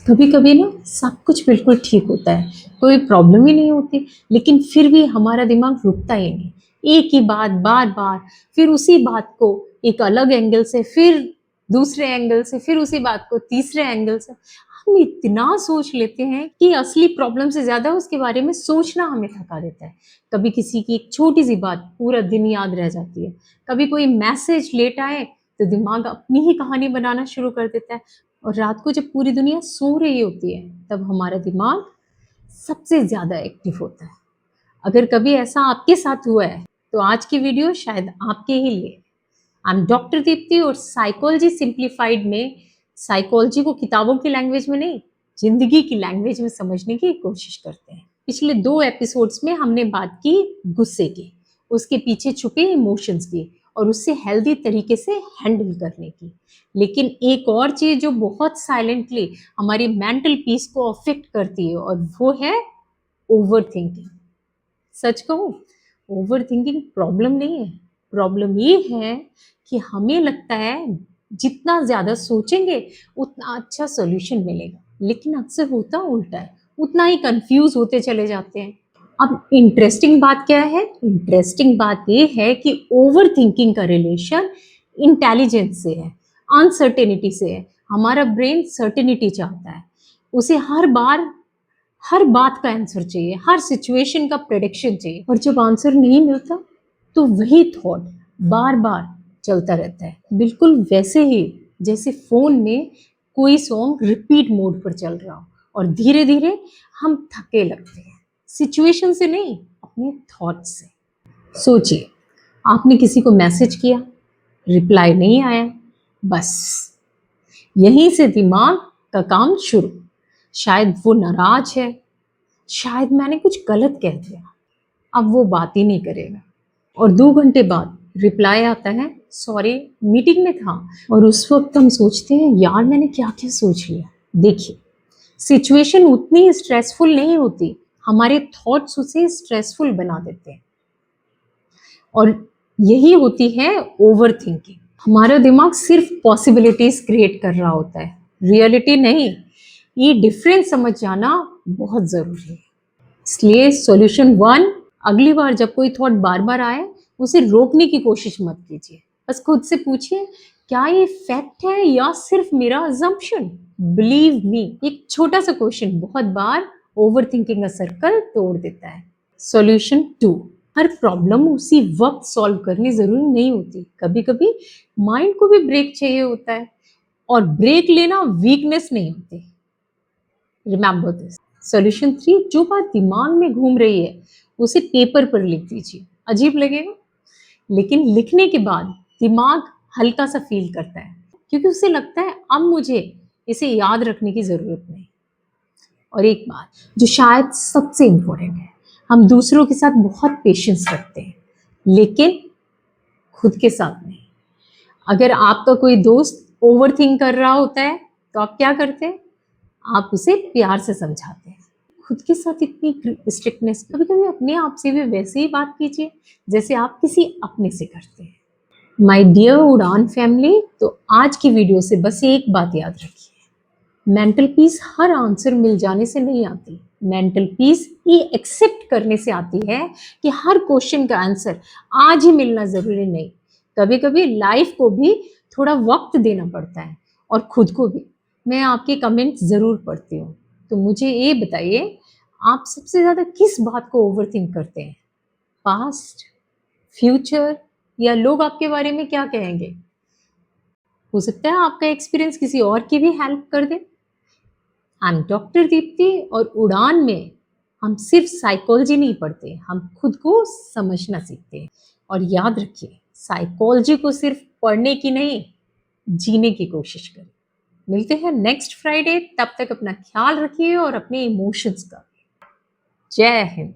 कभी कभी ना सब कुछ बिल्कुल ठीक होता है, कोई प्रॉब्लम ही नहीं होती, लेकिन फिर भी हमारा दिमाग रुकता ही नहीं। एक ही बात बार बार, फिर उसी बात को एक अलग एंगल से, फिर दूसरे एंगल से, फिर उसी बात को तीसरे एंगल से हम इतना सोच लेते हैं कि असली प्रॉब्लम से ज्यादा उसके बारे में सोचना हमें थका देता है। कभी किसी की एक छोटी सी बात पूरा दिन याद रह जाती है, कभी कोई मैसेज लेट आए तो दिमाग अपनी ही कहानी बनाना शुरू कर देता है। और रात को जब पूरी दुनिया सो रही होती है तब हमारा दिमाग सबसे ज़्यादा एक्टिव होता है। अगर कभी ऐसा आपके साथ हुआ है तो आज की वीडियो शायद आपके ही लिए। आई एम डॉक्टर दीप्ति और साइकोलॉजी सिंप्लीफाइड में साइकोलॉजी को किताबों की लैंग्वेज में नहीं, जिंदगी की लैंग्वेज में समझने की कोशिश करते हैं। पिछले 2 एपिसोड्स में हमने बात की गुस्से की, उसके पीछे छुपे इमोशंस की और उससे हेल्दी तरीके से हैंडल करने की। लेकिन एक और चीज जो बहुत साइलेंटली हमारी मेंटल पीस को अफेक्ट करती है और वो है ओवर थिंकिंग। सच कहूं, ओवर थिंकिंग प्रॉब्लम नहीं है, प्रॉब्लम ये है कि हमें लगता है जितना ज्यादा सोचेंगे उतना अच्छा सॉल्यूशन मिलेगा, लेकिन अक्सर होता उल्टा है, उतना ही कंफ्यूज होते चले जाते हैं। अब इंटरेस्टिंग बात क्या है? इंटरेस्टिंग बात ये है कि ओवर थिंकिंग का रिलेशन इंटेलिजेंस से है, अनसर्टेनिटी से है। हमारा ब्रेन सर्टेनिटी चाहता है, उसे हर बार हर बात का आंसर चाहिए, हर सिचुएशन का प्रेडिक्शन चाहिए, और जब आंसर नहीं मिलता तो वही थॉट बार बार चलता रहता है। बिल्कुल वैसे ही जैसे फोन में कोई सॉन्ग रिपीट मोड पर चल रहा हो और धीरे धीरे हम थके लगते हैं, सिचुएशन से नहीं, अपने थॉट से। सोचिए, आपने किसी को मैसेज किया, रिप्लाई नहीं आया, बस यहीं से दिमाग का काम शुरू। शायद वो नाराज है, शायद मैंने कुछ गलत कह दिया, अब वो बात ही नहीं करेगा। और 2 घंटे बाद रिप्लाई आता है, सॉरी मीटिंग में था। और उस वक्त हम सोचते हैं, यार मैंने क्या क्या सोच लिया। देखिए, सिचुएशन उतनी स्ट्रेसफुल नहीं होती, हमारे थॉट्स उसे स्ट्रेसफुल बना देते हैं। और यही होती है ओवर थिंकिंग। हमारा दिमाग सिर्फ पॉसिबिलिटीज क्रिएट कर रहा होता है, रियलिटी नहीं। ये डिफरेंस समझ जाना बहुत जरूरी है। इसलिए सॉल्यूशन 1, अगली बार जब कोई थॉट बार बार आए उसे रोकने की कोशिश मत कीजिए। बस खुद से पूछिए, क्या ये फैक्ट है या सिर्फ मेरा अजम्पशन? बिलीव मी, एक छोटा सा क्वेश्चन बहुत बार ओवर थिंकिंग का सर्कल तोड़ देता है। सॉल्यूशन 2, हर प्रॉब्लम उसी वक्त सॉल्व करनी जरूरी नहीं होती। कभी कभी माइंड को भी ब्रेक चाहिए होता है, और ब्रेक लेना वीकनेस नहीं होती। Remember this. सॉल्यूशन 3, जो बात दिमाग में घूम रही है उसे पेपर पर लिख दीजिए। अजीब लगेगा, लेकिन लिखने के बाद दिमाग हल्का सा फील करता है, क्योंकि उसे लगता है अब मुझे इसे याद रखने की जरूरत नहीं। और एक बात जो शायद सबसे इंपॉर्टेंट है, हम दूसरों के साथ बहुत पेशेंस रखते हैं, लेकिन खुद के साथ नहीं। अगर आपका कोई दोस्त ओवर थिंक कर रहा होता है तो आप क्या करते हैं? आप उसे प्यार से समझाते हैं। खुद के साथ इतनी स्ट्रिक्टनेस, कभी कभी अपने आप से भी वैसे ही बात कीजिए जैसे आप किसी अपने से करते हैं। माय डियर उड़ान फैमिली, तो आज की वीडियो से बस एक बात याद रखिए, मेंटल पीस हर आंसर मिल जाने से नहीं आती। मेंटल पीस ये एक्सेप्ट करने से आती है कि हर क्वेश्चन का आंसर आज ही मिलना जरूरी नहीं। कभी कभी लाइफ को भी थोड़ा वक्त देना पड़ता है, और खुद को भी। मैं आपके कमेंट्स जरूर पढ़ती हूँ, तो मुझे ये बताइए, आप सबसे ज्यादा किस बात को ओवरथिंक करते हैं? पास्ट, फ्यूचर, या लोग आपके बारे में क्या कहेंगे? हो सकता है आपका एक्सपीरियंस किसी और की भी हेल्प कर दे। आई एम डॉक्टर दीप्ति, और उड़ान में हम सिर्फ साइकोलॉजी नहीं पढ़ते, हम खुद को समझना सीखते हैं। और याद रखिए, साइकोलॉजी को सिर्फ पढ़ने की नहीं, जीने की कोशिश करें। मिलते हैं नेक्स्ट फ्राइडे, तब तक अपना ख्याल रखिए और अपने इमोशंस का। जय हिंद।